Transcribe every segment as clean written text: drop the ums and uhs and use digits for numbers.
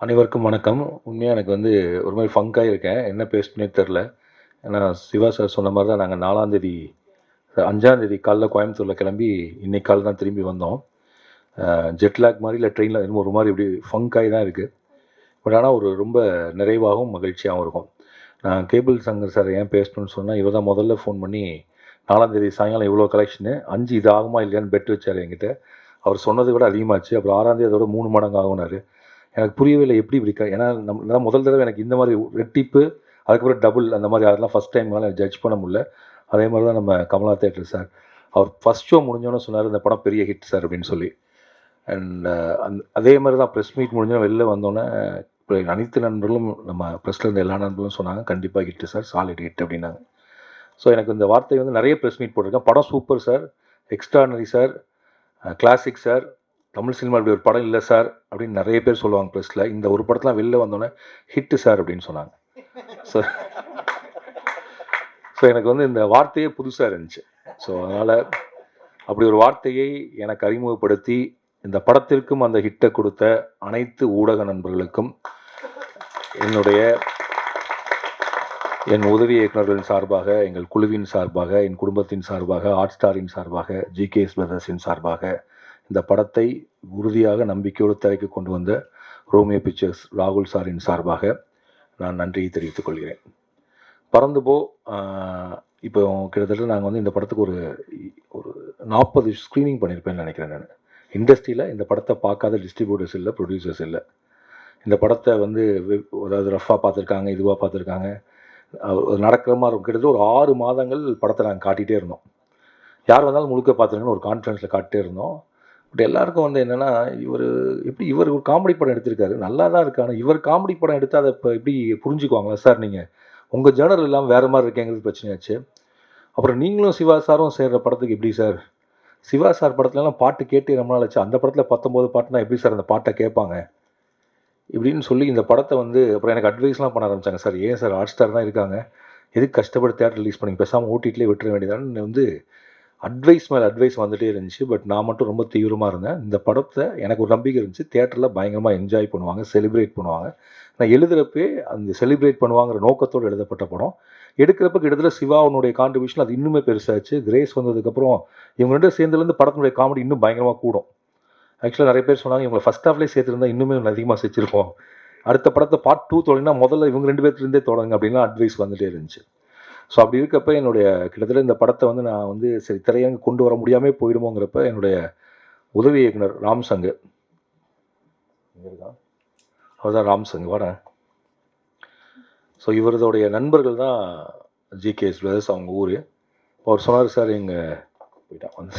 அனைவருக்கும் வணக்கம். உண்மையா எனக்கு ஒரு மாரி ஃபங்காகி இருக்கேன். என்ன பேசணுன்னே தெரில. ஏன்னா சிவா சார் சொன்ன மாரி தான் நாங்க 4ஆம் தேதி 5ஆம் தேதி காலைல கோயம்புத்தூர்ல கிளம்பி, இன்னைக்கு காலைல தான் திரும்பி வந்தோம். ஜெட் லேக் மாரி இல்ல ட்ரெயின்ல என்னமோ ஒரு மாரி இப்படி ஃபங்காகி தான் இருக்கு. பட் ஆனா ஒரு ரொம்ப நிறைவாகவும், மகிழ்ச்சியாவும் இருக்கும். நான் கேபிள் சங்கர் சார் ஏன் பேசணும்னு சொன்னா, இவர் தான் முதல்ல ஃபோன் பண்ணி 4ஆம் தேதி சாயங்காலம் இவ்வளோ கலெக்ஷனு 5 இது ஆகுமா இல்லையான்னு பெட் வச்சார் என்கிட்ட. அவர் சொன்னதை விட அதிகமாச்சு. அப்புறம் 6ஆம் தேதி அதோட 3 மடங்கு ஆகும்னாரு. எனக்கு புரியவே இல்லை எப்படி இப்படி ஏன்னா நான் முதல் தடவை எனக்கு இந்த மாதிரி ரெட்டிப்பு, அதுக்கப்புறம் டபுள் அந்த மாதிரி அதெல்லாம் ஃபஸ்ட் டைம்னால ஜட்ஜ் பண்ண முடியல. அதே மாதிரி தான் நம்ம கமலா தியேட்டர் சார். அவர் ஃபஸ்ட் ஷோ முடிஞ்சோன்னே சொன்னார், இந்த படம் பெரிய ஹிட் சார் அப்படின்னு சொல்லி. அண்ட் அதே மாதிரி தான் ப்ரெஸ் மீட் முடிஞ்சோன்னே வெளில வந்தோன்னே இப்போ அனைத்து நண்பர்களும் நம்ம ப்ரெஸ்ஸில் இருந்த எல்லா நண்பர்களும் சொன்னாங்க, கண்டிப்பாக ஹிட்டு சார், சாலிட் ஹிட் அப்படின்னாங்க. ஸோ எனக்கு இந்த வார்த்தை நிறைய ப்ரெஸ் மீட் போட்டிருக்கேன். படம் super sir, extraordinary sir, classic sir, Tamil cinema இப்படி ஒரு படம் இல்லை சார் அப்படின்னு நிறைய பேர் சொல்லுவாங்க ப்ரெஸ்ஸில். இந்த ஒரு படத்தில் வெளில வந்தோடனே ஹிட்டு சார் அப்படின்னு சொன்னாங்க. ஸோ ஸோ எனக்கு இந்த வார்த்தையே புதுசாக இருந்துச்சு. ஸோ அதனால் அப்படி ஒரு வார்த்தையை எனக்கு அறிமுகப்படுத்தி இந்த படத்திற்கும் அந்த ஹிட்டை கொடுத்த அனைத்து ஊடக நண்பர்களுக்கும் என் உதவி இயக்குநர்களின் சார்பாக, எங்கள் குழுவின் சார்பாக, என் குடும்பத்தின் சார்பாக, ஹாட் ஸ்டாரின் சார்பாக, ஜிகேஎஸ் பிரதர்ஸின் சார்பாக இந்த படத்தை உறுதியாக நம்பிக்கையோடு திரைக்கு கொண்டு வந்த ரோமியோ பிக்சர்ஸ் ராகுல் சாரின் சார்பாக நான் நன்றியை தெரிவித்துக் கொள்கிறேன். பறந்து போ இப்போ கிட்டத்தட்ட நாங்கள் இந்த படத்துக்கு ஒரு 40 ஸ்க்ரீனிங் பண்ணியிருப்பேன்னு நினைக்கிறேன் நான். இண்டஸ்ட்ரியில் இந்த படத்தை பார்க்காத டிஸ்ட்ரிபியூட்டர்ஸ் இல்லை, ப்ரொடியூசர்ஸ் இல்லை. இந்த படத்தை அதாவது ரஃபாக பார்த்துருக்காங்க, இதுவாக பார்த்துருக்காங்க. நடக்கிற மாதிரி இருக்கும். கிட்டத்தட்ட ஒரு 6 மாதங்கள் படத்தை நாங்கள் காட்டிகிட்டே இருந்தோம். யார் வந்தாலும் முழுக்க பார்த்துருங்கன்னு ஒரு கான்ஃபரன்ஸில் காட்டிகிட்டே இருந்தோம். பட் எல்லாருக்கும் என்னென்னா, இவர் ஒரு காமெடி படம் எடுத்திருக்காரு, நல்லா தான் இருக்கு. ஆனால் இவர் காமெடி படம் எடுத்தால் அதை இப்போ எப்படி புரிஞ்சுக்குவாங்களா சார்? நீங்கள் உங்கள் ஜேர்னல் இல்லாமல் வேறு மாதிரி இருக்கேங்கிறது பிரச்சனையாச்சு. அப்புறம் நீங்களும் சிவா சாரும் சேர்கிற படத்துக்கு எப்படி சார்? சிவா சார் படத்துலலாம் பாட்டு கேட்டு ரொம்ப நாள் ஆச்சு. அந்த படத்தில் 19 பாட்டுனா எப்படி சார் அந்த பாட்டை கேட்பாங்க இப்படின்னு சொல்லி இந்த படத்தை அப்புறம் எனக்கு அட்வைஸ்லாம் பண்ண ஆரம்பித்தாங்க. சார் ஏன் சார் ஹாட் ஸ்டார் தான் இருக்காங்க, எதுக்கு கஷ்டப்பட்டு தேட்டர் ரிலீஸ் பண்ணி பேசாமல் ஓடிடிலே விட்டுற வேண்டியதான்னு அட்வைஸ் மேலே அட்வைஸ் வந்துகிட்டே இருந்துச்சு. பட் நான் மட்டும் ரொம்ப தீவிரமாக இருந்தேன். இந்த படத்தை எனக்கு ஒரு நம்பிக்கை இருந்துச்சு, தியேட்டரில் பயங்கரமாக என்ஜாய் பண்ணுவாங்க, செலிப்ரேட் பண்ணுவாங்க. நான் எழுதுகிறப்பே அந்த செலிப்ரேட் பண்ணுவாங்கிற நோக்கத்தோடு எழுதப்பட்ட படம். எடுக்கிறப்ப கிட்டத்தட்ட சிவாவுனுடைய கான்ட்ரிபியூஷன் அது இன்னுமே பெருசாச்சு. கிரேஸ் வந்ததுக்கப்புறம் இவங்க ரெண்டும் சேர்ந்துலேருந்து படத்தினுடைய காமெடி இன்னும் பயங்கரமாக கூடும். ஆக்சுவலாக நிறைய பேர் சொன்னாங்க, இவங்களை ஃபஸ்ட் ஹாஃப்லேயே சேர்த்துருந்தா இன்னுமே அதிகமாக செஞ்சுருப்போம், அடுத்த படத்தை பார்ட் 2 தொடங்கினா முதல்ல இவங்க 2 பேர்த்துலேருந்தே தொடங்க அப்படின்லாம் அட்வைஸ் வந்துகிட்டே இருந்துச்சு. ஸோ அப்படி இருக்கப்போ கிட்டத்தட்ட இந்த படத்தை நான் சரி திரையரங்கு கொண்டு வர முடியாமல் போயிடுமோங்கிறப்ப என்னுடைய உதவி இயக்குனர் ராம்சங்கு அவர் தான் ராம்சங்கு வாட. ஸோ இவரதோடைய நண்பர்கள் தான் ஜிகேஎஸ் பிரதர்ஸ், அவங்க ஊர். அவர் சொன்னார், சார் போயிட்டான்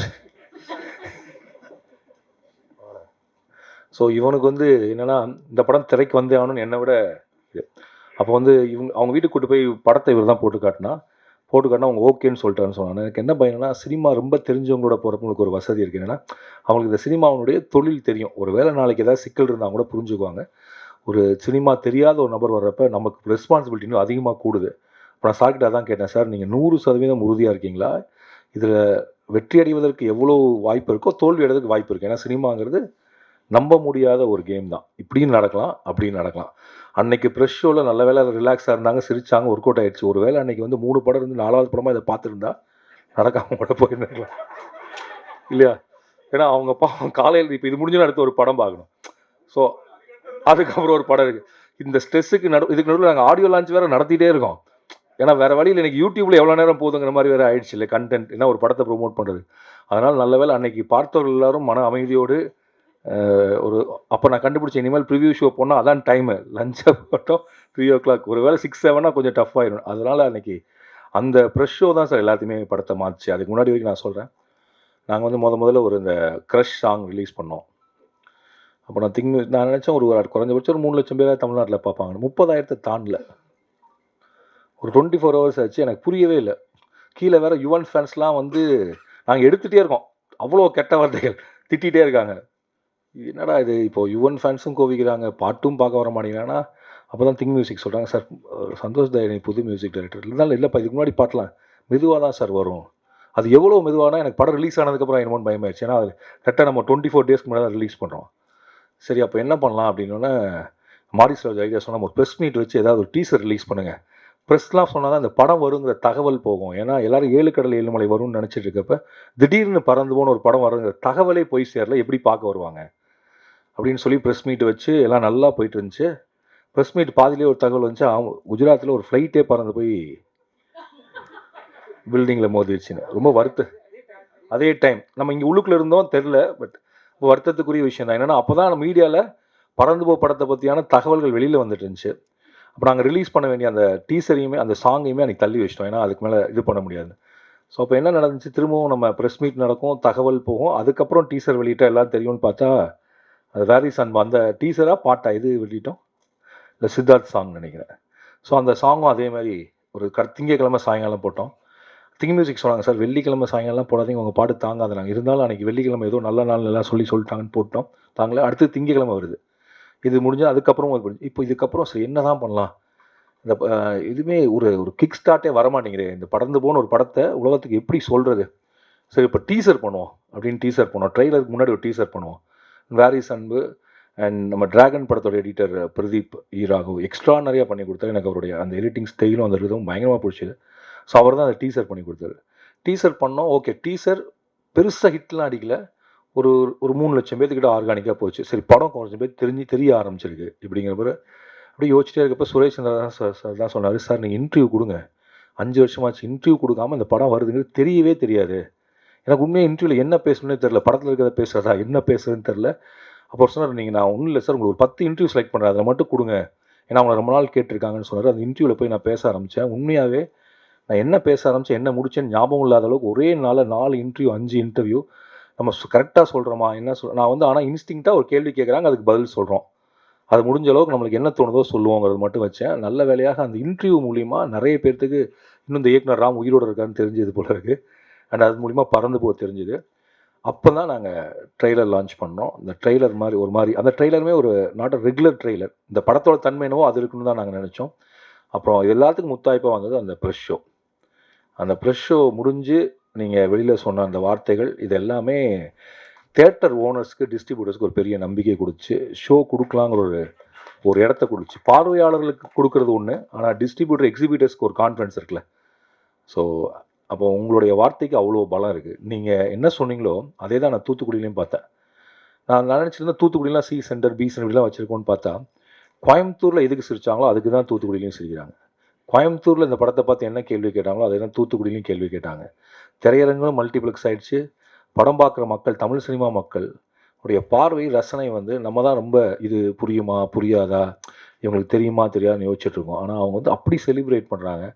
ஸோ இவனுக்கு என்னென்னா இந்த படம் திரைக்கு வந்தே ஆகணும்னு என்னை விட அப்போ அவங்க வீட்டுக்கு கூட்டு போய் படத்தை இவர் தான் போட்டு காட்டினா அவங்க ஓகேன்னு சொல்லிட்டாருன்னு சொன்னாங்க. எனக்கு என்ன பயனா, சினிமா ரொம்ப தெரிஞ்சவங்களோட போகிறப்பங்களுக்கு ஒரு வசதி இருக்குது. என்னென்னா அவங்களுக்கு இந்த சினிமாவுடைய தொழில் தெரியும். ஒரு வேளை நாளைக்கு ஏதாவது சிக்கல் இருந்தால் கூட புரிஞ்சுக்குவாங்க. ஒரு சினிமா தெரியாத ஒரு நபர் வர்றப்ப நமக்கு ரெஸ்பான்சிபிலிட்டி இன்னும் அதிகமாக கூடுது. இப்போ நான் சார்கிட்ட தான் கேட்டேன், சார் நீங்கள் 100% உறுதியாக இருக்கீங்களா? இதில் வெற்றி அடைவதற்கு எவ்வளோ வாய்ப்பு இருக்கோ தோல்வி அடைவதற்கு வாய்ப்பு இருக்குது. ஏன்னா சினிமாங்கிறது நம்ப முடியாத ஒரு கேம் தான். இப்படின்னு நடக்கலாம், அப்படின்னு நடக்கலாம். அன்னைக்கு ப்ரெஷ் ஷோவில் நல்ல வேலை ரிலாக்ஸாக இருந்தாங்க, சிரிச்சாங்க, ஒர்க் அவுட் ஆகிடுச்சு. ஒரு வேளை அன்றைக்கி 3 படம் இருந்து 4வது படமாக இதை பார்த்துருந்தா நடக்காமல் கூட போயிருந்தாங்களா இல்லையா? ஏன்னா அவங்க காலையில் இப்போ இது முடிஞ்சோன்னு அடுத்து ஒரு படம் பார்க்கணும். ஸோ அதுக்கப்புறம் ஒரு படம் இருக்குது. இந்த ஸ்ட்ரெஸ்ஸுக்கு இதுக்கு நடுவில் நாங்கள் ஆடியோ லான்ச் வேறு நடத்திட்டே இருக்கோம். ஏன்னா வேறு வழியில் எனக்கு யூடியூப்பில் எவ்வளோ நேரம் போதுங்கிற மாதிரி வேறு ஆயிடுச்சு இல்லை கண்டென்ட், ஏன்னா ஒரு படத்தை ப்ரொமோட் பண்ணுறது. அதனால் நல்ல வேலை அன்றைக்கி பார்த்தவர்கள் எல்லோரும் மன அமைதியோடு அப்போ நான் கண்டுபிடிச்சேன், இனிமேல் ப்ரிவியூ ஷோ போனால் அதான் டைமு, லஞ்சை போட்டோம் 3 o'clock. ஒரு வேளை 6, 7 கொஞ்சம் டஃப் ஆயிடும். அதனால் அன்றைக்கி அந்த ப்ரெஷ் ஷோ தான் சார் எல்லாத்தையுமே படத்தை மாற்றிச்சு. அதுக்கு முன்னாடி வரைக்கும் நான் சொல்கிறேன், நாங்கள் முதல்ல இந்த க்ரஷ் சாங் ரிலீஸ் பண்ணோம். அப்போ நான் நினச்சேன் ஒரு குறைஞ்சபட்சம் ஒரு 3 லட்சம் பேர் தமிழ்நாட்டில் பார்ப்பாங்க. 30,000 தாண்டல. ஒரு 24 hours ஆச்சு. எனக்கு புரியவே இல்லை. கீழே வேறு யுவன் ஃபேன்ஸ்லாம் நாங்கள் எடுத்துகிட்டே இருக்கோம், அவ்வளோ கெட்ட வார்த்தைகள் திட்டிகிட்டே இருக்காங்க. என்னடா இது, இப்போது யுவன் ஃபேன்ஸும் கோவிக்கிறாங்க, பாட்டும் பார்க்க வர மாட்டேங்கிறாங்கன்னா. அப்போ தான் திங் மியூசிக் சொல்கிறாங்க, சார் சந்தோஷ் தயானி புது மியூசிக் டைரக்டர் இருந்தாலும் இல்லைப்பா, இதுக்கு முன்னாடி பாட்டலாம் மெதுவாக தான் சார் வரும். அது எவ்வளோ மெதுவானா எனக்கு படம் ரிலீஸ் ஆனதுக்கப்புறம் என்னமோன்னு பயமாயிடுச்சு. ஏன்னா அது கரெக்டாக நம்ம 24 days முன்னாடி தான் ரிலீஸ் பண்ணுறோம். சரி அப்போ என்ன பண்ணலாம் அப்படின்னோடனே மாரிஸ்ராஜ் ஐடியா சொன்னால் ஒரு ப்ரெஸ் மீட் வச்சு ஏதாவது ஒரு டீசர் ரிலீஸ் பண்ணுங்கள். ப்ரெஸ்லாம் சொன்னால் தான் அந்த படம் வருங்கிற தகவல் போகும். ஏன்னா எல்லோரும் 7 கடல் 7 மலை வரும்னு நினச்சிட்டு இருக்கப்ப திடீர்னு பறந்து போன ஒரு படம் வருங்கிற தகவலே போய் சேரல, எப்படி பார்க்க வருவாங்க அப்படின்னு சொல்லி ப்ரெஸ் மீட் வச்சு எல்லாம் நல்லா போயிட்டு இருந்துச்சு. ப்ரெஸ் மீட் பாதியிலே ஒரு தகவல் வந்துச்சு, குஜராத்தில் ஒரு ஃப்ளைட்டே பறந்து போய் பில்டிங்கில் மோதிடுச்சுன்னு. ரொம்ப அதே டைம் நம்ம இங்கே உள்ளுக்குள்ளே இருந்தோம் தெரில, பட் வருத்தத்துக்குரிய விஷயம் தான். என்னென்னா அப்போ தான் மீடியாவில் பறந்து போ படத்தை பற்றியான தகவல்கள் வெளியில் வந்துட்டு இருந்துச்சு. அப்போ நாங்கள் ரிலீஸ் பண்ண வேண்டிய அந்த டீசரையுமே அந்த சாங்கையுமே அன்றைக்கி தள்ளி வச்சிட்டோம், ஏன்னா அதுக்கு மேலே இது பண்ண முடியாது. ஸோ அப்போ என்ன நடந்துச்சு, திரும்பவும் நம்ம ப்ரெஸ் மீட் நடக்கும், தகவல் போகும், அதுக்கப்புறம் டீசர் வெளியிட்டால் எல்லாம் தெரியும்னு பார்த்தா அது வேரிஸ் அன்பா அந்த டீசராக பாட்டா இது வெளியிட்டோம், இல்லை சித்தார்த் சாங் நினைக்கிறேன். ஸோ அந்த சாங்கும் அதே மாதிரி ஒரு திங்கக்கிழமை சாயங்காலம் போட்டோம். திங் மியூசிக் சொன்னாங்க, சார் வெள்ளிக்கிழமை சாயங்காலம் போடாதீங்க, உங்கள் பாட்டு தாங்காது. நாங்கள் இருந்தாலும் அன்றைக்கி வெள்ளிக்கிழமை ஏதோ நல்ல நாள் எல்லாம் சொல்லிட்டாங்கன்னு போட்டோம். தாங்களே அடுத்து திங்கக்கிழமை வருது, இது முடிஞ்சால் அதுக்கப்புறம் இப்போ இதுக்கப்புறம் சரி என்ன தான் பண்ணலாம், இந்த இதுவுமே ஒரு கிக் ஸ்டார்ட்டே வரமாட்டேங்குது. இந்த பறந்து போன ஒரு படத்தை உலகத்துக்கு எப்படி சொல்கிறது, சரி இப்போ டீசர் பண்ணுவோம் அப்படின்னு டீசர் பண்ணுவோம். ட்ரெய்லருக்கு முன்னாடி ஒரு டீசர் பண்ணுவோம். வேரிஸ் அன்பு அண்ட் நம்ம டிராகன் படத்தோட எடிட்டர் பிரதீப் ஈராகு எக்ஸ்ட்ரானரியாக பண்ணி கொடுத்தாரு. எனக்கு அவருடைய அந்த எடிட்டிங் ஸ்டைலும் அந்த இதுவும் பயங்கரமாக பிடிச்சிது. ஸோ அவர் தான் அந்த டீசர் பண்ணி கொடுத்தாரு. டீசர் பண்ணோம், ஓகே. டீசர் பெருசாக ஹிட்லாம் அடிக்கல, ஒரு 3 லட்சம் பேர்த்துக்கிட்ட ஆர்கானிக்காக போச்சு. சரி படம் கொஞ்சம் பேர் தெரிய ஆரம்பிச்சிருக்கு இப்படிங்கிறப்ப அப்படியே யோசிச்சிட்டே இருக்கப்போ சுரேஷ் சந்திரா சார் தான் சொன்னார், சார் நீங்கள் இன்டர்வியூ கொடுங்க, 5 வருஷமாச்சு இன்டர்வியூ கொடுக்காமல் இந்த படம் வருதுங்கிறது தெரியவே தெரியாது. எனக்கு உண்மையாக இன்டர்வியூவில் என்ன பேசணுன்னே தெரில, படத்தில் இருக்கிறத பேசுகிறதா என்ன பேசுறதுன்னு தெரில. அப்போ சொன்னார், நீங்கள் நான் ஒன்றும் இல்லை சார், உங்களுக்கு ஒரு 10 இன்டர்வியூ செலக்ட் பண்ணுறேன், அதில் மட்டும் கொடுங்க, ஏன்னா அவங்களை ரொம்ப நாள் கேட்டிருக்காங்கன்னு சொன்னார். அந்த இன்டர்வியூவில் போய் நான் பேச ஆரம்பித்தேன். உண்மையாகவே நான் என்ன பேச ஆரம்பித்தேன் என்ன முடிச்சேன்னு ஞாபகம் இல்லாத அளவுக்கு ஒரே நாளில் 4 இன்டர்வியூ 5 இன்டர்வியூ. நம்ம கரெக்டாக சொல்கிறோமா என்ன நான் வந்து ஆனால் இன்ஸ்டிங்க்டாக ஒரு கேள்வி கேட்குறாங்க, அதுக்கு பதில் சொல்கிறோம். அது முடிஞ்ச அளவுக்கு நம்மளுக்கு என்ன தோணுதோ சொல்லுவோங்கிறது மட்டும் வச்சேன். நல்ல வேலையாக அந்த இன்டர்வியூ மூலிமா நிறைய பேர்த்துக்கு இன்னும் இந்த இயக்குனர் ராம் உயிரோடு இருக்கான்னு தெரிஞ்சது போல இருக்குது. அண்ட் அது மூலிமா பறந்து போக தெரிஞ்சுது. அப்போ தான் நாங்கள் ட்ரெய்லர் லான்ச் பண்ணோம். இந்த ட்ரெய்லர் மாதிரி ஒரு மாதிரி அந்த ட்ரெய்லருமே ஒரு நாட் அ ரெகுலர் ட்ரெய்லர், இந்த படத்தோட தன்மை என்னவோ அது இருக்குன்னு தான் நாங்கள் நினச்சோம். அப்புறம் எல்லாத்துக்கும் முத்தாய்ப்பாக வந்தது அந்த ப்ரெஸ் ஷோ. அந்த ப்ரெஸ் ஷோ முடிஞ்சு நீங்கள் வெளியில் சொன்ன அந்த வார்த்தைகள் இது எல்லாமே தியேட்டர் ஓனர்ஸ்க்கு டிஸ்ட்ரிபியூட்டர்ஸ்க்கு ஒரு பெரிய நம்பிக்கை கொடுத்து ஷோ கொடுக்கலாங்கிற ஒரு இடத்த கொடுத்து, பார்வையாளர்களுக்கு கொடுக்குறது ஒன்று, ஆனால் டிஸ்ட்ரிபியூட்டர் எக்ஸிபியூட்டர்ஸ்க்கு ஒரு கான்ஃபிடன்ஸ் இருக்குல்ல. ஸோ அப்போ உங்களுடைய வார்த்தைக்கு அவ்வளோ பலம் இருக்குது. நீங்கள் என்ன சொன்னீங்களோ அதே தான் நான் தூத்துக்குடியிலையும் பார்த்தேன். நான் நினச்சிருந்தேன் தூத்துக்குடியெலாம் சி சென்டர் பி சென்டர்லாம் வச்சுருக்கோன்னு பார்த்தா கோயம்புத்தூரில் எதுக்கு சிரித்தாங்களோ அதுக்கு தான் தூத்துக்குடியிலையும் சிரிக்கிறாங்க. கோயம்புத்தூரில் இந்த படத்தை பார்த்து என்ன கேள்வி கேட்டாங்களோ அதே தான் தூத்துக்குடியிலையும் கேள்வி கேட்டாங்க. திரையரங்களும் மல்டிப்ளெக்ஸ் ஆகிடுச்சு. படம் பார்க்குற மக்கள், தமிழ் சினிமா மக்கள் உடைய பார்வை ரசனை வந்து நம்ம தான் ரொம்ப இது புரியுமா புரியாதா, இவங்களுக்கு தெரியுமா தெரியாதுன்னு யோசிச்சுட்ருக்கோம். ஆனால் அவங்க வந்து அப்படி செலிப்ரேட் பண்ணுறாங்க.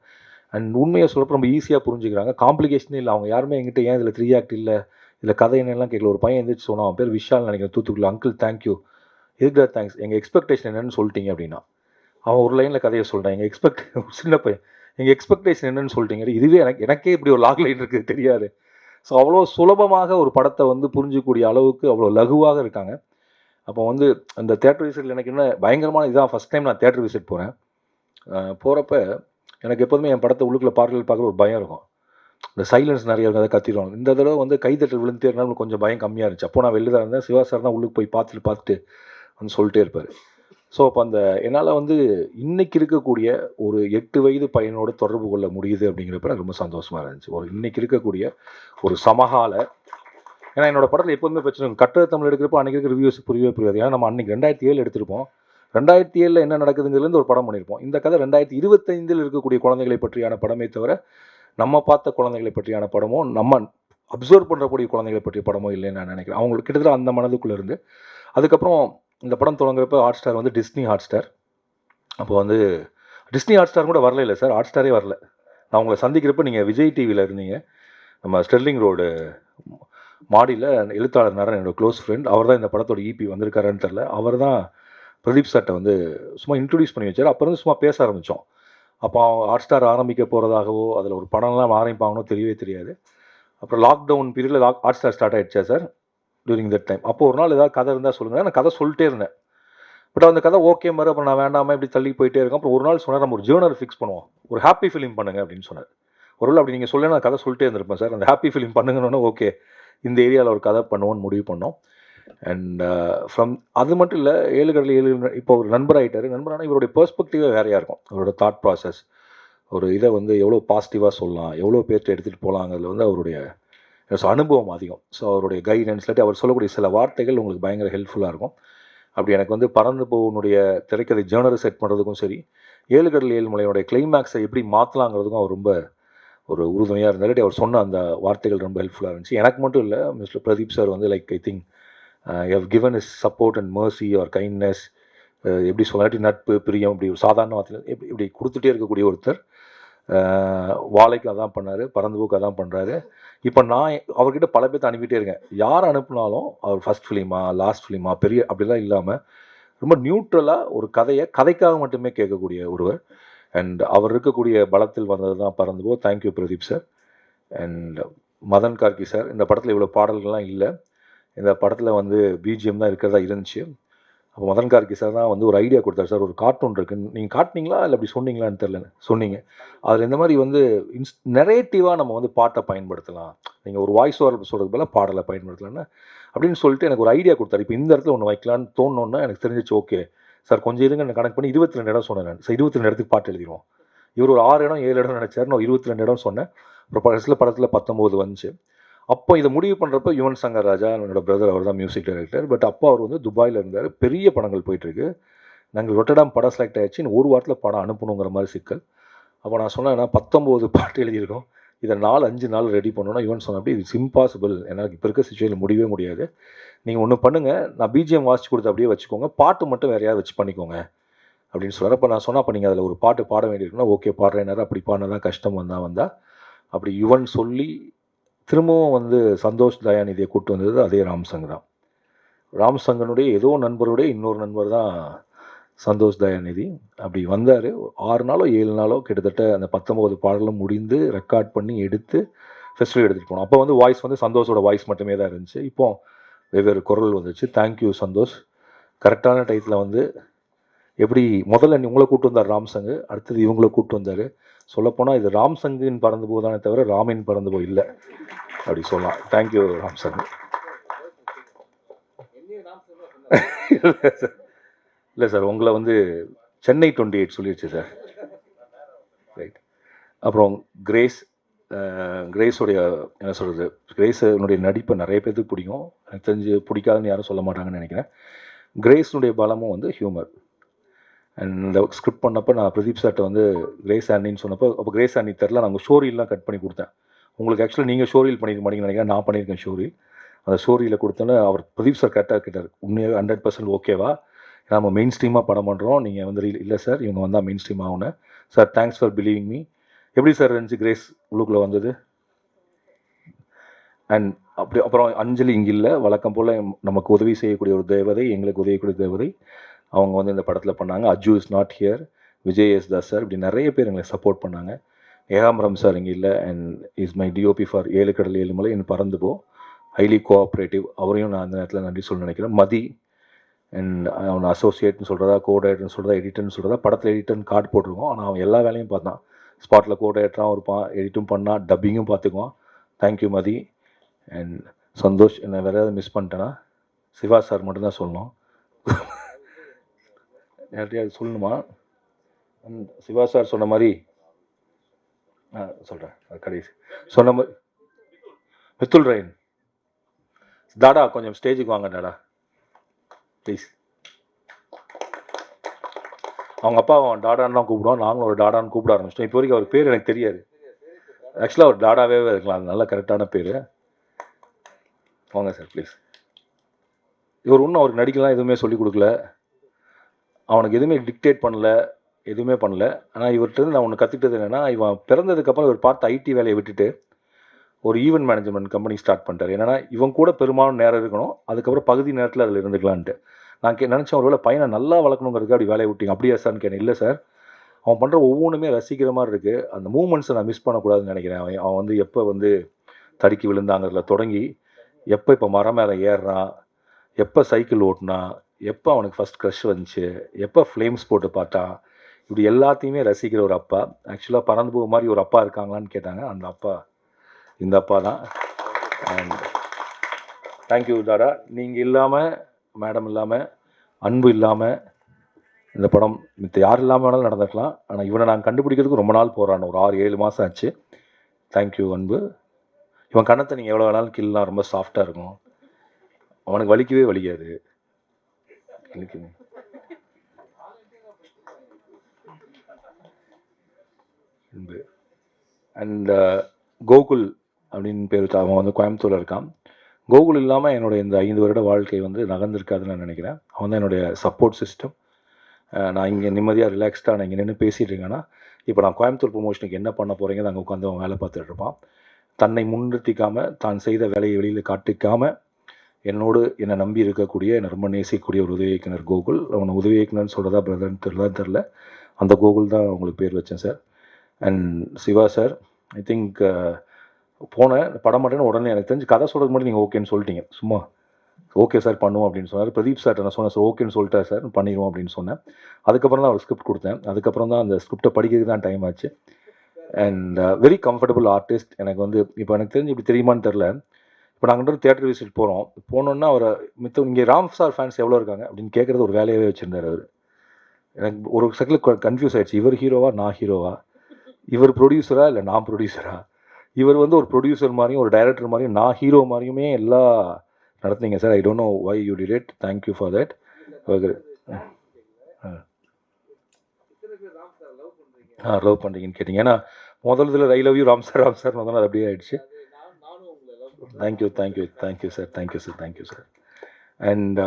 அண்ட் உண்மையை சொல்கிறப்ப ரொம்ப ஈஸியாக புரிஞ்சுக்கிறாங்க. காம்ப்ளிகேஷனே இல்லை. அவங்க யாருமே என்கிட்ட ஏன் இதில் 3 ஆக்ட் இல்லை, இதில் கதை என்னெல்லாம் கேட்கல. ஒரு பையன் எழுந்திரிச்சு சொன்னான், அவன் பேர் விஷால் நினைக்கிறேன், தூத்துக்குள்ள. Uncle thank you. எதுக்குடா தேங்க்ஸ், எங்கள் எக்ஸ்பெக்டேஷன் என்னென்னு சொல்லிட்டீங்க அப்படின்னா. அவன் ஒரு லைனில் கதையை சொல்கிறான், எங்கள் சின்ன பையன் எங்கள் எக்ஸ்பெக்டேஷன் என்னென்னு சொல்லிட்டீங்க. இதுவே எனக்கே இப்படி ஒரு லாக் லைன் இருக்குது தெரியாது. ஸோ அவ்வளோ சுலபமாக ஒரு படத்தை வந்து புரிஞ்சிக்கக்கூடிய அளவுக்கு அவ்வளோ லகுவாக இருக்காங்க. அப்போ வந்து அந்த தேட்டர் விசிட்டில் எனக்கு என்ன பயங்கரமான இதான் ஃபஸ்ட் டைம் நான் தேட்டர் விசிட் போகிறேன். போகிறப்ப எனக்கு எப்போதுமே என் படத்தை உள்ளுக்குள்ளே பார்க்குற ஒரு பயம் இருக்கும். இந்த சைலன்ஸ் நிறைய இருக்கும், அதை கத்திடுவாங்க. இந்த தடவை வந்து கைத்தட்டல் விழுந்துட்டே இருந்தாலும் கொஞ்சம் பயம் கம்மியாக இருந்துச்சு. அப்போ நான் வெளில தான் இருந்தேன். சிவா சார் தான் உள்ளுக்கு போய் பார்த்துட்டு வந்து சொல்லிட்டே இருப்பார். ஸோ அப்போ அந்த என்னால் வந்து இன்றைக்கி இருக்கக்கூடிய ஒரு 8 வயது பையனோடு தொடர்பு கொள்ள முடியுது அப்படிங்கிறப்ப எனக்கு ரொம்ப சந்தோஷமாக இருந்துச்சு. ஒரு இன்றைக்கி இருக்கக்கூடிய ஒரு சமகால, ஏன்னா என்னோடய படத்தில் எப்போதுமே பிரச்சனை கட்டுரை தமிழ் எடுக்கிறப்போ அன்றைக்கி இருக்கிற ரிவ்யூஸ் புரியவே புரியாது. ஏன்னா நம்ம அன்றைக்கி 2007 எடுத்திருப்போம். 2007 என்ன நடக்குதுங்கிறதுலேருந்து ஒரு படம் பண்ணியிருப்போம். இந்த கதை 2025 இருக்கக்கூடிய குழந்தைகளை பற்றியான படமே தவிர நம்ம பார்த்த குழந்தைகளை பற்றியான படமோ நம்ம அப்சர்வ் பண்ணுறக்கூடிய குழந்தைகளை பற்றிய படமோ இல்லைன்னு நான் நினைக்கிறேன். அவங்களுக்கு கிட்டத்தட்ட அந்த மனதுக்குள்ளே இருந்து அதுக்கப்புறம் இந்த படம் தொடங்குறப்ப ஹாட் ஸ்டார் வந்து டிஸ்னி ஹாட் ஸ்டார். அப்போ வந்து டிஸ்னி ஹாட் ஸ்டார் கூட வரல இல்லை சார், ஹாட் ஸ்டாரே வரல. நான் உங்களை சந்திக்கிறப்ப நீங்கள் விஜய் டிவியில் இருந்தீங்க. நம்ம ஸ்டெர்லிங் ரோடு மாடியில் எழுத்தாளர் நரன் என்னோடய க்ளோஸ் ஃப்ரெண்ட், அவர் தான் இந்த படத்தோட இபி வந்திருக்காருன்னு தெரில. அவர் தான் பிரதீப் சார்ட்டை வந்து சும்மா இன்ட்ரடியூஸ் பண்ணி வச்சார். அப்புறம் வந்து சும்மா பேச ஆரம்பித்தோம். அப்போ ஹாட் ஸ்டார் ஆரம்பிக்க போகிறதாகவோ அதில் ஒரு படம்லாம் ஆரம்பிப்பாங்கன்னோ தெரியவே தெரியாது. அப்புறம் லாக்டவுன் பீரியடில் ஹாட் ஸ்டார் ஸ்டார்ட் ஆகிடுச்சா சார் டியூரிங் தட் டைம். அப்போ ஒரு நாள் ஏதாவது கதை இருந்தால் சொல்லுங்கள், நான் கதை சொல்லிட்டே இருந்தேன். பட் அந்த கதை ஓகே மாதிரி அப்புறம் நான் வேண்டாமல் இப்படி தள்ளி போயிட்டே இருக்கேன். அப்புறம் ஒரு நாள் சொன்னார், நம்ம ஒரு ஜேர்னர் ஃபிக்ஸ் பண்ணுவோம், ஒரு ஹாப்பி ஃபிலிம் பண்ணுங்க அப்படின்னு சொன்னார். ஒரு நாள் அப்படி நீங்கள் சொல்ல நான் கதை சொல்லிட்டே இருந்திருப்பேன் சார். அந்த ஹாப்பி ஃபிலிம் பண்ணுங்கன்னு ஓகே இந்த ஏரியாவில் ஒரு கதை பண்ணுவோன்னு முடிவு பண்ணோம். அண்ட் ஃப்ரம் அது மட்டும் இல்லை, 7 கடல் 7 இப்போ ஒரு நண்பராகிட்டார். நண்பரானால் இவருடைய பெர்ஸ்பெக்டிவே வேறையாக இருக்கும். அவரோட தாட் ப்ராசஸ், ஒரு இதை வந்து எவ்வளோ பாசிட்டிவாக சொல்லலாம், எவ்வளோ பேர்கிட்ட எடுத்துகிட்டு போகலாங்கிறதுல வந்து அவருடைய அனுபவம் அதிகம். ஸோ அவருடைய கைடன்ஸ் இல்லாட்டி அவர் சொல்லக்கூடிய சில வார்த்தைகள் உங்களுக்கு பயங்கர ஹெல்ப்ஃபுல்லாக இருக்கும். அப்படி எனக்கு வந்து பறந்து போகனுடைய திரைக்கதை ஜேர்னரை செட் பண்ணுறதுக்கும் சரி, 7 கடல் 7 மலையோடைய கிளைமேக்ஸை எப்படி மாற்றலாங்கிறதுக்கும் அவர் ரொம்ப ஒரு உறுதுணையாக இருந்தாலும் அவர் சொன்ன அந்த வார்த்தைகள் ரொம்ப ஹெல்ப்ஃபுல்லாக இருந்துச்சு. எனக்கு மட்டும் இல்லை, மிஸ்டர் பிரதீப் சார் வந்து like I think you have given his support and mercy or kindness, எப்படி சொல்லாட்டி நட்பு பிரியம், இப்படி ஒரு சாதாரண வார்த்தையில் இப்படி கொடுத்துட்டே இருக்கக்கூடிய ஒருத்தர். வாழைக்கு அதான் பண்ணார், பறந்துபோக்கு அதான் பண்ணுறாரு. இப்போ நான் அவர்கிட்ட பல பேர்த்த அனுப்பிட்டே இருக்கேன். யார் அனுப்புனாலும் அவர் ஃபஸ்ட் ஃபிலிமா லாஸ்ட் ஃபிலிமா பெரிய அப்படிலாம் இல்லாமல் ரொம்ப நியூட்ரலாக ஒரு கதையை கதைக்காக மட்டுமே கேட்கக்கூடிய ஒருவர். அண்ட் அவர் இருக்கக்கூடிய பலத்தில் வந்தது தான் பறந்துபோ. Thank you Pradeep sir. And Madhan Karky sir, இந்த படத்தில் இவ்வளோ பாடல்கள்லாம் இல்லை, இந்த படத்தில் வந்து பிஜிஎம் தான் இருக்கிறதா இருந்துச்சு. அப்போ மதன் கார்கி சார் தான் வந்து ஒரு ஐடியா கொடுத்தாரு. சார் ஒரு கார்ட்டூன் இருக்குன்னு நீங்கள் காட்டினீங்களா இல்லை அப்படி சொன்னீங்களான்னு தெரில, சொன்னீங்க. அதில் இந்த மாதிரி வந்து நெரேட்டிவாக நம்ம வந்து பாட்டை பயன்படுத்தலாம், நீங்கள் ஒரு வாய்ஸ் ஓவர் சொல்கிறது போல் பாடலை பயன்படுத்தலான்னு அப்படின்னு சொல்லிட்டு எனக்கு ஒரு ஐடியா கொடுத்தாரு. இப்போ இந்த இடத்துல ஒன்று வைக்கலான்னு தோணுன்னா எனக்கு தெரிஞ்சிச்சு. ஓகே சார் கொஞ்சம் இருங்க, நான் கணக்கு பண்ணி 22 இடம் சொன்னேன் நான். சார் 22 இடத்துக்கு பாட்டு எழுதிடுவோம். இவர் ஒரு 6 இடம் 7 இடம் நினச்சார், நான் 22 இடம் சொன்னேன். அப்புறம் கடைசியில் படத்தில் 19 வந்துச்சு. அப்போ இதை முடிவு பண்ணுறப்ப யுவன் சங்கர் ராஜா என்னோட பிரதர், அவர் தான் மியூசிக் டைரக்டர். பட் அப்போ அவர் வந்து துபாயில் இருந்தார், பெரிய படங்கள் போயிட்டுருக்கு. நாங்கள் ரொட்டடாம் படம் செலக்ட் ஆகிடுச்சு, இன்னும் ஒரு வாரத்தில் படம் அனுப்பணுங்கிற மாதிரி சிக்கல். அப்போ நான் சொன்னேன்னா 19 பாட்டு எழுதியிருக்கோம், இதை 4-5 நாள் ரெடி பண்ணணும்னா யுவன் சொன்ன அப்படி இட்ஸ் இம்பாசிபிள், எனக்கு இப்போ இருக்க சுச்சுவேஷன் முடியவே முடியாது. நீங்கள் ஒன்று பண்ணுங்கள், நான் பிஜிஎம் வாசிச்சு கொடுத்து அப்படியே வச்சுக்கோங்க, பாட்டு மட்டும் வேறு யாராவது வச்சு பண்ணிக்கோங்க அப்படின்னு சொல்கிறார். அப்போ நான் சொன்னேன், அப்போ நீங்கள் அதில் ஒரு பாட்டு பாட வேண்டியிருக்குன்னா ஓகே பாடுறேன்னாரு. அப்படி பாடினதான் கஷ்டம் வந்தா அப்படி யுவன் சொல்லி திரும்பவும் வந்து சந்தோஷ் தயாநிதியை கூப்பிட்டு வந்தது அதே ராம்சங் தான். ராம்சங்கனுடைய ஏதோ நண்பருடைய இன்னொரு நண்பர் தான் சந்தோஷ் தயாநிதி. அப்படி வந்தார். 6 நாளோ 7 நாளோ கிட்டத்தட்ட அந்த 19 பாடலும் முடிந்து ரெக்கார்ட் பண்ணி எடுத்து ஃபெஸ்டிவல் எடுத்துகிட்டு போனோம். அப்போ வந்து வாய்ஸ் வந்து சந்தோஷோட வாய்ஸ் மட்டுமே தான் இருந்துச்சு. இப்போ வெவ்வேறு குரல் வந்துச்சு. தேங்க்யூ சந்தோஷ். கரெக்டான டயத்தில் வந்து எப்படி முதல்ல உங்களை கூப்பிட்டு வந்தார் ராம்சங்கு, அடுத்தது இவங்களை கூப்பிட்டு வந்தார். சொல்லப்போனால் இது ராம்சங்கின் பறந்து போதானே தவிர ராமின் பறந்து போ இல்லை அப்படி சொல்லலாம். தேங்க்யூ ராம்சங். இல்லை சார், உங்களை வந்து சென்னை 28 சொல்லிடுச்சு சார். ரைட். அப்புறம் கிரேஸோடைய என்ன சொல்கிறது, கிரேஸனுடைய நடிப்பை நிறைய பேருக்கு பிடிக்கும். எனக்கு தெரிஞ்சு பிடிக்காதுன்னு யாரும் சொல்ல மாட்டாங்கன்னு நினைக்கிறேன். கிரேஸனுடைய பலமும் வந்து ஹியூமர். அண்ட் இந்த ஸ்கிரிப்ட் பண்ணப்போ நான் பிரதீப் சார்கிட்ட வந்து கிரேஸ் ஆண்டின்னு சொன்னப்போ, அப்போ கிரேஸ் ஆண்டி தெரில, நாங்கள் ஷோரீல்லாம் கட் பண்ணி கொடுத்தேன். உங்களுக்கு ஆக்சுவலாக நீங்கள் ஷோரீல் பண்ணியிருக்க மாட்டீங்கன்னு நினைக்கிறேன், நான் பண்ணியிருக்கேன் ஷோரீல். அந்த ஷோரீலில் கொடுத்தோன்னே அவர் பிரதீப் சார் கரெக்டாக கேட்டார், உண்மையாக 100% ஓகேவா, நம்ம மெயின் ஸ்ட்ரீமாக படம் பண்ணுறோம், நீங்கள் வந்து இல்லை சார் இவங்க வந்தால் மெயின் ஸ்ட்ரீம் ஆகணும் sir, thanks for believing me. எப்படி சார் இருந்துச்சு கிரேஸ் உள்ளுக்குள்ளே வந்தது? அண்ட் அப்புறம் அஞ்சலி இங்கே இல்லை, வழக்கம் போல் நமக்கு உதவி செய்யக்கூடிய ஒரு தேவதை, எங்களுக்கு உதவிக்கூடிய தேவதை, அவங்க வந்து இந்த படத்தில் பண்ணாங்க. Aju is not here, Vijay S Das sir, இப்படி நிறைய பேர் எங்களை சப்போர்ட் பண்ணாங்க. ஏகாம்பரம் சார் இங்கே இல்லை, and is my DOP for 7 கடல் 7 மலை என் பறந்து போ, ஹைலி கோஆப்ரேட்டிவ், அவரையும் நான் அந்த நேரத்தில் நன்றி சொல்ல நினைக்கிறேன். மதி அண்ட் அவன் அசோசியேட்னு சொல்கிறதா, கோடைரக்டர்னு சொல்கிறதா, எடிட்டர்னு சொல்கிறதா, படத்தில் எடிட்டர்னு கார்டு போட்டிருக்கோம். ஆனால் அவன் எல்லா வேலையும் பார்த்தான், ஸ்பாட்டில் கோடைரக்டராகவும் இருப்பான், எடிட்டும் பண்ணான், டப்பிங்கும் பார்த்துக்குவான். தேங்க்யூ மதி. அண்ட் சந்தோஷ். என்ன வேறு ஏதாவது மிஸ் பண்ணிட்டேன்னா சிவா சார் மட்டும்தான் சொல்லணும். யார்கிட்டையாவது சொல்லணுமா? சிவா சார் சொன்ன மாதிரி சொல்கிறேன், கடைசி சொன்ன மாதிரி மித்துல் ரெயின். டாடா கொஞ்சம் ஸ்டேஜுக்கு வாங்க டாடா ப்ளீஸ். அவங்க அப்பா அவன் டாடான்னு தான் கூப்பிடுவான், நாங்களும் ஒரு டாடான்னு கூப்பிட ஆரம்பிச்சிட்டோம். இப்போ வரைக்கும் அவர் பேர் எனக்கு தெரியாது. ஆக்சுவலாக அவர் டாடாவே இருக்கலாம், அது நல்ல கரெக்டான பேர். வாங்க சார் ப்ளீஸ். இவர் ஒன்றும் அவருக்கு நடிக்கலாம் எதுவுமே சொல்லிக் கொடுக்கல, அவனுக்கு எதுவுமே டிக்டேட் பண்ணல, எதுவுமே பண்ணல. ஆனால் இவர்கிட்ட நான் ஒன்று கற்றுக்கிட்டது என்னென்னா, இவன் பிறந்ததுக்கப்புறம் இவர் பார்த்து ஐடி வேலையை விட்டுட்டு ஒரு ஈவெண்ட் மேனேஜ்மெண்ட் கம்பெனி ஸ்டார்ட் பண்ணிட்டார். என்னென்னா இவன் கூட பெரும்பாலும் நேரம் இருக்கணும், அதுக்கப்புறம் பகுதி நேரத்தில் அதில் இருந்துக்கலான்ட்டு. நான் நினச்சேன் ஒருவேளை பையனை நல்லா வளர்க்கணுங்கிறதுக்கு அப்படி வேலையை விட்டீங்க, அப்படியா சார்னு கேட்டேன். இல்லை சார், அவன் பண்ணுற ஒவ்வொன்றுமே ரசிக்கிற மாதிரி இருக்குது, அந்த மூமெண்ட்ஸை நான் மிஸ் பண்ணக்கூடாதுன்னு நினைக்கிறேன். அவன் வந்து எப்போ வந்து தடுக்கி விழுந்தாங்கிறதுல தொடங்கி எப்போ இப்போ மரம் மேலே ஏறுறான், எப்போ சைக்கிள் ஓட்டினா, எப்போ அவனுக்கு ஃபஸ்ட் க்ரஷ் வந்துச்சு, எப்போ ஃப்ளேம்ஸ் போட்டு பார்த்தா, இப்படி எல்லாத்தையுமே ரசிக்கிற ஒரு அப்பா. ஆக்சுவலாக பறந்து போக மாதிரி ஒரு அப்பா இருக்காங்களான்னு கேட்டாங்க, அந்த அப்பா இந்த அப்பா தான். அண்ட் தேங்க்யூ தாடா. நீங்கள் இல்லாமல், மேடம் இல்லாமல், அன்பு இல்லாமல் இந்த படம் மித்த யார் இல்லாமல் வேணாலும் நடந்துக்கலாம். ஆனால் இவனை நான் கண்டுபிடிக்கிறதுக்கு ரொம்ப நாள் போகிறான். ஒரு 6-7 மாதம் ஆச்சு. தேங்க்யூ அன்பு. இவன் கணத்தை நீங்கள் எவ்வளோ வேணாலும் கில்லாம், ரொம்ப சாஃப்டாக இருக்கும். அவனுக்கு வலிக்கவே வலிக்காது. வலிக்குது. அன்பு. அண்ட் கோகுல் அப்படின்னு பேர் வச்சு அவன் வந்து கோயம்புத்தூரில் இருக்கான். கோகுல் இல்லாமல் என்னுடைய இந்த 5 வருட வாழ்க்கை வந்து நகர்ந்திருக்காதுன்னு நான் நினைக்கிறேன். அவன் தான் என்னுடைய சப்போர்ட் சிஸ்டம். நான் இங்கே நிம்மதியாக ரிலாக்ஸ்டாக நான் இங்கே நின்று பேசிகிட்டு இருக்கேன்னா, இப்போ நான் கோயம்புத்தூர் ப்ரொமோஷனுக்கு என்ன பண்ண போகிறீங்க அங்கே உட்காந்து அவன் வேலை பார்த்துட்டு இருப்பான். தன்னை முன்னிறுத்திக்காமல், தான் செய்த வேலையை வெளியில் காட்டிக்காமல், என்னை நம்பி இருக்கக்கூடிய, என்னை ரொம்ப நேசிக்கக்கூடிய ஒரு உதவி இயக்குனர் கோகுல். அவனை உதவி இயக்குனர்னு சொல்கிறதா பிரதர்னு தெரில. அந்த கோகுல் தான் உங்களுக்கு பேர் வச்சேன் sir. And Shiva sir, I think போனேன் படம் மாட்டேன்னு உடனே எனக்கு தெரிஞ்சு கதை சொல்கிறது மட்டும் நீங்கள் ஓகேன்னு சொல்லிட்டீங்க. சும்மா ஓகே சார் பண்ணுவோம் அப்படின்னு சொன்னார். பிரதீப் சார்ட்ட நான் சொன்னேன், சார் ஓகேன்னு சொல்லிட்டார் சார், பண்ணிடுவோம் அப்படின்னு சொன்னேன். அதுக்கப்புறம் தான் அவர் ஸ்கிரிப்ட் கொடுத்தேன். அதுக்கப்புறம் தான் அந்த ஸ்கிரிப்டை படிக்கிறதுக்கு தான் டைம் ஆச்சு. And very comfortable artist. எனக்கு வந்து இப்போ எனக்கு தெரிஞ்சு இப்படி தெரியுமான்னு தெரில. இப்போ நாங்கள் தியேட்டர் விசிட் போனோன்னா அவரை இங்கே ராம் சார் ஃபேன்ஸ் எவ்வளோ இருக்காங்க அப்படின்னு கேட்குறது ஒரு வேலையாகவே வச்சுருந்தார் அவர். எனக்கு ஒரு செகண்டில் கன்ஃபியூஸ் ஆகிடுச்சு. இவர் ஹீரோவா நான் ஹீரோவா, இவர் ப்ரொடியூசரா இல்லை நான் ப்ரொடியூசரா, இவர் வந்து ஒரு ப்ரொடியூசர் மாதிரியும் ஒரு டைரக்டர் மாதிரியும் நான் ஹீரோ மாதிரியுமே எல்லாம் நடத்துனீங்க sir. I don't know why you did it. Thank you for that. Love பண்ணுறீங்கன்னு கேட்டிங்க. ஏன்னா முதல்ல I love you Ram sir வந்தாலும் அது அப்படியே ஆகிடுச்சு. Thank you sir. Thank you sir. And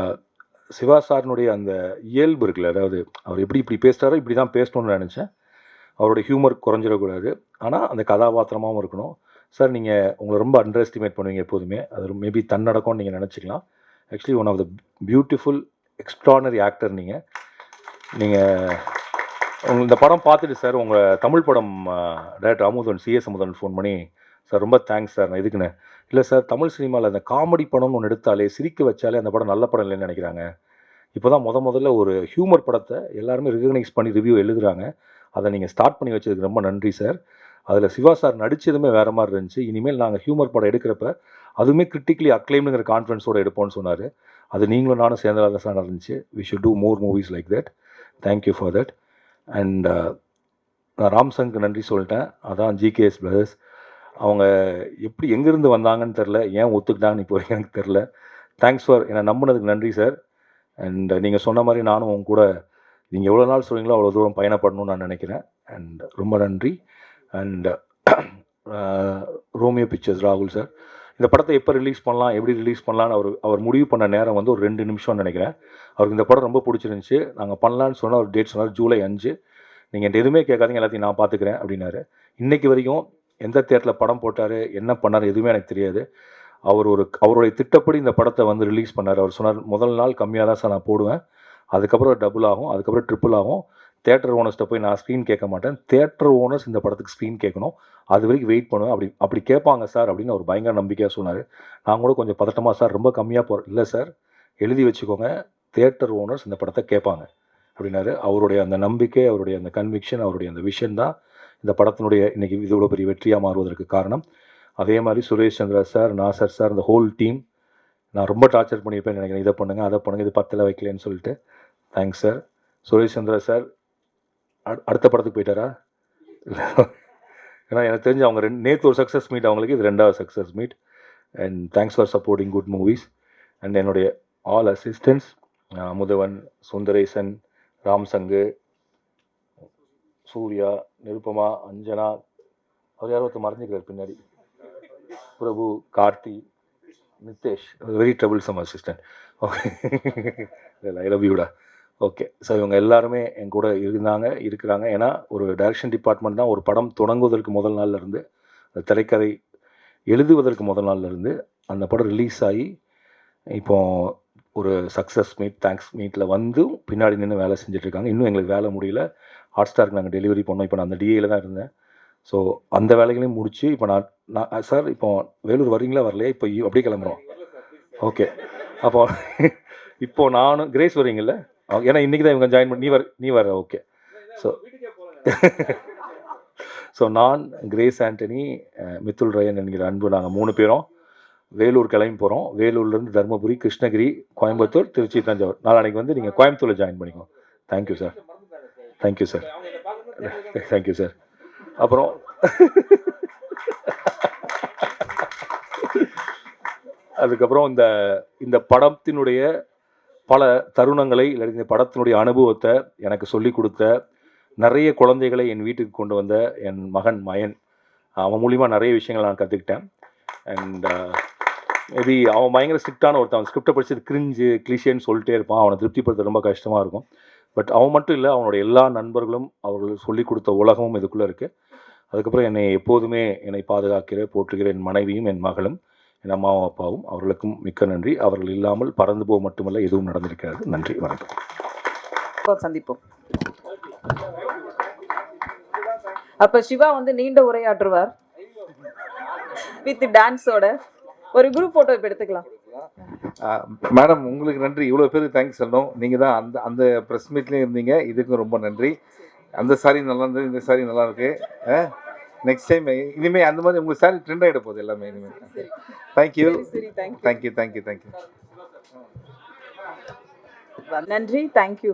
Siva சார்னுடைய அந்த இயல்பு இருக்குல்ல, அதாவது அவர் இப்படி பேசுகிறாரோ இப்படி தான் பேசணும்னு நினச்சேன். அவருடைய ஹியூமர் குறைஞ்சிடக்கூடாது, ஆனால் அந்த கதாபாத்திரமாகவும் இருக்கணும். சார் நீங்கள் உங்களை ரொம்ப அண்டர் எஸ்டிமேட் பண்ணுவீங்க எப்போதுமே. அது மேபி தன்னடக்கம்னு நீங்கள் நினச்சிக்கலாம். Actually one of the beautiful extraordinary actor நீங்கள். இந்த படம் பார்த்துட்டு சார் உங்கள் தமிழ் படம் director Amudhan CS Amudhan phone பண்ணி, சார் ரொம்ப தேங்க்ஸ் சார், நான் இதுக்குன்னு இல்லை சார், தமிழ் சினிமாவில் அந்த காமெடி படம்னு ஒன்று எடுத்தாலே சிரிக்க வச்சாலே அந்த படம் நல்ல படம் இல்லைன்னு நினைக்கிறாங்க. இப்போ தான் முதல்ல ஒரு ஹியூமர் படத்தை எல்லாருமே ரெகக்னைஸ் பண்ணி ரிவ்யூ எழுதுகிறாங்க. அதை நீங்கள் ஸ்டார்ட் பண்ணி வச்சதுக்கு ரொம்ப நன்றி சார். அதில் சிவா சார் நடித்ததுமே வேறு மாதிரி இருந்துச்சு. இனிமேல் நாங்கள் ஹியூமர் படம் எடுக்கிறப்ப அதுவுமே கிரிட்டிக்கலி அக்ளைம்டுங்கிற கான்ஃபிடன்ஸோடு எடுப்போம்னு சொன்னார். அது நீங்களும் நானும் சேர்ந்ததாக சார் இருந்துச்சு. We should do more movies like that. Thank you for that. And நான் ராம்சங்க்கு நன்றி சொல்லிட்டேன். அதான் ஜிகேஎஸ் பிரதர்ஸ். அவங்க எப்படி எங்கேருந்து வந்தாங்கன்னு தெரில, ஏன் ஒத்துக்கிட்டாங்கன்னு இப்போ வரைக்கும் எனக்கு தெரில. தேங்க்ஸ் ஃபார் என்னை நம்பினதுக்கு நன்றி சார். அண்ட் நீங்கள் சொன்ன மாதிரி நானும் உங்க கூட நீங்கள் எவ்வளோ நாள் சொல்கிறீங்களோ அவ்வளோ தூரம் பயணப்படணும்னு நான் நினைக்கிறேன். அண்ட் ரொம்ப நன்றி. அண்ட் ரோமியோ பிக்சர்ஸ் ராகுல் சார், இந்த படத்தை எப்போ ரிலீஸ் பண்ணலாம், எப்படி ரிலீஸ் பண்ணலான்னு அவர் முடிவு பண்ண நேரம் வந்து ஒரு 2 நிமிஷம்னு நினைக்கிறேன். அவருக்கு இந்த படம் ரொம்ப பிடிச்சிருந்துச்சி. நாங்கள் பண்ணலான்னு சொன்னால் ஒரு டேட் சொன்னார், ஜூலை 5. நீங்கள் எதுவுமே கேட்காதீங்க, எல்லாத்தையும் நான் பார்த்துக்கிறேன் அப்படின்னாரு. இன்றைக்கு வரைக்கும் எந்த தேட்டரில் படம் போட்டார், என்ன பண்ணார் எதுவுமே எனக்கு தெரியாது. அவருடைய திட்டப்படி இந்த படத்தை வந்து ரிலீஸ் பண்ணார். அவர் சொன்னார், முதல் நாள் கம்மியாக தான் சார் நான் போடுவேன், அதுக்கப்புறம் டபுள் ஆகும், அதுக்கப்புறம் ட்ரிபிள் ஆகும். தேட்டர் ஓனர்ஸ்ட்டை போய் நான் ஸ்க்ரீன் கேட்க மாட்டேன், தேட்டர் ஓனர்ஸ் இந்த படத்துக்கு ஸ்க்ரீன் கேட்கணும், அது வரைக்கும் வெயிட் பண்ணுவேன், அப்படி கேட்பாங்க சார் அப்படின்னு ஒரு பயங்கர நம்பிக்கையாக சொன்னார். நான் கூட கொஞ்சம் பதட்டமாக, சார் ரொம்ப கம்மியாக இல்லை சார், எழுதி வச்சுக்கோங்க, தேட்டர் ஓனர்ஸ் இந்த படத்தை கேட்பாங்க அப்படின்னாரு. அவருடைய அந்த நம்பிக்கை, அவருடைய அந்த கன்விக்ஷன், அவருடைய அந்த விஷன் தான் இந்த படத்தினுடைய இன்றைக்கி இவ்வளோ பெரிய வெற்றியாக மாறுவதற்கு காரணம். அதே மாதிரி சுரேஷ் சந்திரா சார், நாசர் சார், இந்த ஹோல் டீம் நான் ரொம்ப டார்ச்சர் பண்ணியிருப்பேன் நினைக்கிறேன். இதை பண்ணுங்கள் அதை பண்ணுங்கள், இது 10ல் வைக்கலன்னு சொல்லிட்டு. Thanks sir. Suresh Chandra sir அடுத்த படத்துக்கு போயிட்டாரா? ஏன்னா எனக்கு தெரிஞ்சு அவங்க நேற்று ஒரு சக்ஸஸ் மீட், அவங்களுக்கு இது 2வது success meet. And thanks for supporting good movies. And என்னுடைய ஆல் அசிஸ்டன்ட்ஸ், முதவன், சுந்தரேசன், ராம்சங்கு, சூர்யா, நிருப்பமா, அஞ்சனா, அவர் யாரோ ஒருத்தர் மறைஞ்சிக்கிறார் பின்னாடி, Prabhu, Karthi, Nitesh, very troublesome assistant. Okay, இல்லை ஐ லவ் யூடா. ஓகே, ஸோ இவங்க எல்லாருமே என் கூட இருக்கிறாங்க. ஏன்னா ஒரு டைரக்ஷன் டிபார்ட்மெண்ட் தான் ஒரு படம் தொடங்குவதற்கு முதல் நாள்லேருந்து, திரைக்கதை எழுதுவதற்கு முதல் நாள்லேருந்து, அந்த படம் ரிலீஸ் ஆகி இப்போது ஒரு சக்ஸஸ் மீட், தேங்க்ஸ் மீட்டில் வந்து பின்னாடி நின்று வேலை செஞ்சிட்ருக்காங்க. இன்னும் எங்களுக்கு வேலை முடியல. ஹாட் ஸ்டாருக்கு நாங்கள் டெலிவரி பண்ணோம். இப்போ நான் அந்த டிஏயில் தான் இருந்தேன். ஸோ அந்த வேலைகளையும் முடித்து இப்போ நான் சார் இப்போ வேலூர் வரீங்களா வரலையா? இப்போ அப்படியே கிளம்புறோம். ஓகே, அப்போ இப்போது நானும் கிரேஸ் வரீங்கள்ல, ஏன்னா இன்றைக்கி தான் இவங்க ஜாயின் பண்ணி நீ வர ஓகே. ஸோ நான், கிரேஸ் ஆண்டனி, மித்துல் ரயன் என்கிற அன்பு, நாங்கள் 3 பேரும் வேலூர் கிளம்பி போகிறோம். வேலூர்லேருந்து தருமபுரி, கிருஷ்ணகிரி, கோயம்புத்தூர், திருச்சி, தஞ்சாவூர். நாளான்னைக்கு வந்து நீங்கள் கோயம்புத்தூரில் ஜாயின் பண்ணிக்கோங்க. Thank you sir. Thank you sir. Thank you sir. அப்புறம் அதுக்கப்புறம் இந்த இந்த படத்தினுடைய பல தருணங்களை, இல்லை இந்த படத்தினுடைய அனுபவத்தை எனக்கு சொல்லிக் கொடுத்த நிறைய குழந்தைகளை என் வீட்டுக்கு கொண்டு வந்த என் மகன் மயன், அவன் மூலிமா நிறைய விஷயங்கள் நான் கற்றுக்கிட்டேன். அண்ட் மேபி அவன் பயங்கர ஸ்ட்ரிக்டான ஒருத்தன். அவன் ஸ்கிரிப்டை படிச்சது கிரிஞ்சு கிளிஷேன்னு சொல்லிட்டே இருப்பான். அவனை திருப்திப்படுத்த ரொம்ப கஷ்டமாக இருக்கும். பட் அவன் மட்டும் இல்லை, அவனோட எல்லா நண்பர்களும் அவர்கள் சொல்லிக் கொடுத்த உலகமும் இதுக்குள்ளே இருக்குது. அதுக்கப்புறம் என்னை எப்போதுமே என்னை பாதுகாக்கிற போற்றுகிற என் மனைவியும் என் மகளும் என் அம்மாவும் அப்பாவும், அவர்களுக்கும் மிக்க நன்றி. அவர்கள் இல்லாமல் பறந்து போக மட்டுமல்ல எதுவும் நடந்திருக்கிறது. நன்றி, வணக்கம். சந்திப்போம். அப்ப சிவா வந்து நீண்ட உரையாற்றுவார் வித் டான்ஸோட. ஒரு குரூப் போட்டோ இப்போ எடுத்துக்கலாம். மேடம், உங்களுக்கு நன்றி. இவ்வளோ பேருக்கு தேங்க்ஸ் சொல்லணும். நீங்கள் தான் அந்த அந்த ப்ரெஸ் மீட்லேயும் இருந்தீங்க. இதுக்கும் ரொம்ப நன்றி. அந்த சாரி நல்லா இருந்தது, இந்த சாரி நல்லா இருக்கு. நெக்ஸ்ட் டைம் இனிமேல் அந்த மாதிரி உங்கள் சாரி ட்ரெண்ட் ஆகிட போகுது எல்லாமே இனிமேல். தேங்க்யூ. தேங்க்யூ. தேங்க்யூ. நன்றி. தேங்க்யூ.